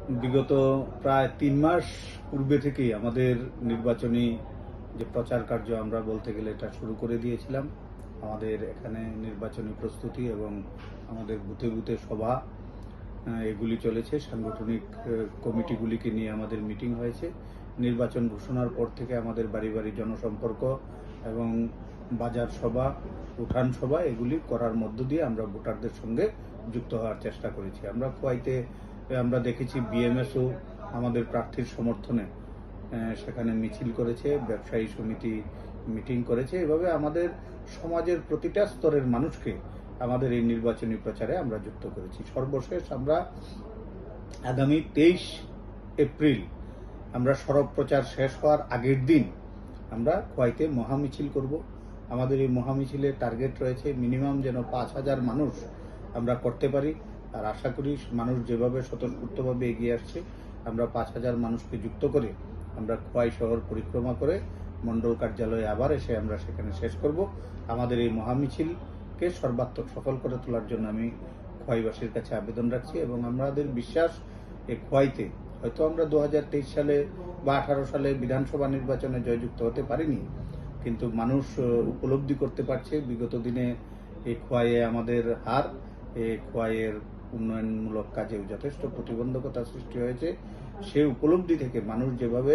বিগত প্রায় ৩ মাস পূর্বে থেকেই আমাদের নির্বাচনী যে প্রচার কার্য আমরা বলতে গেলে এটা শুরু করে দিয়েছিলাম। আমাদের এখানে নির্বাচনী প্রস্তুতি এবং আমাদের বুথে বুথে সভা এগুলি চলেছে। সাংগঠনিক কমিটিগুলিকে নিয়ে আমাদের মিটিং হয়েছে। নির্বাচন ঘোষণার পর থেকে আমাদের বাড়ি বাড়ি জনসম্পর্ক এবং বাজার সভা, উঠান সভা এগুলি করার মধ্য দিয়ে আমরা ভোটারদের সঙ্গে যুক্ত হওয়ার চেষ্টা করেছি। আমরা খোয়াইতে আমরা দেখেছি বিএমএসও আমাদের প্রার্থীর সমর্থনে সেখানে মিছিল করেছে, ব্যবসায়ী সমিতি মিটিং করেছে। এভাবে আমাদের সমাজের প্রতিটা স্তরের মানুষকে আমাদের এই নির্বাচনী প্রচারে আমরা যুক্ত করেছি। সর্বশেষ আমরা আগামী 23 এপ্রিল আমরা সড়ক প্রচার শেষ হওয়ার আগের দিন আমরা খোয়াইতে মহামিছিল করব। আমাদের এই মহামিছিলের টার্গেট রয়েছে মিনিমাম যেন 5,000 মানুষ আমরা করতে পারি। আর আশা করি মানুষ যেভাবে স্বতঃস্ফূর্তভাবে এগিয়ে আসছে, আমরা 5,000 মানুষকে যুক্ত করে আমরা খোয়াই শহর পরিক্রমা করে মণ্ডল কার্যালয়ে আবার এসে আমরা সেখানে শেষ করব। আমাদের এই মহামিছিলকে সর্বাত্মক সফল করে তোলার জন্য আমি খোয়াইবাসীর কাছে আবেদন রাখছি এবং আমাদের বিশ্বাস এই খোয়াইতে হয়তো আমরা 2023 সালে বা 18 সালে বিধানসভা নির্বাচনে জয়যুক্ত হতে পারিনি, কিন্তু মানুষ উপলব্ধি করতে পারছে বিগত দিনে এই খোয়াইয়ে আমাদের হার, এই খোয়াইয়ের উন্নয়নমূলক কাজে যথেষ্ট প্রতিবন্ধকতা সৃষ্টি হয়েছে। সেই উপলব্ধি থেকে মানুষ যেভাবে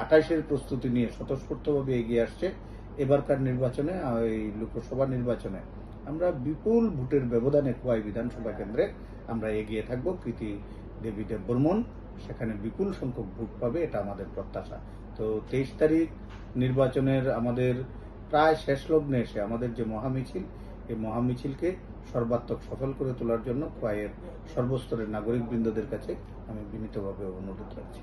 28-এর প্রস্তুতি নিয়ে স্বতঃস্ফূর্তভাবে এগিয়ে আসছে, এবারকার নির্বাচনে এই লোকসভা নির্বাচনে আমরা বিপুল ভোটের ব্যবধানে খোয়াই বিধানসভা কেন্দ্রে আমরা এগিয়ে থাকব। কৃতি দেবী দেববর্মন সেখানে বিপুল সংখ্যক ভোট পাবে, এটা আমাদের প্রত্যাশা। তো 23 তারিখ নির্বাচনের আমাদের প্রায় শেষ লগ্নে এসে আমাদের যে মহামিছিল, এই মহামিছিলকে সর্বাত্মক সফল করে তোলার জন্য খোয়াইয়ের সর্বস্তরের নাগরিকবৃন্দদের কাছে আমি বিনীতভাবে অনুরোধ রাখছি।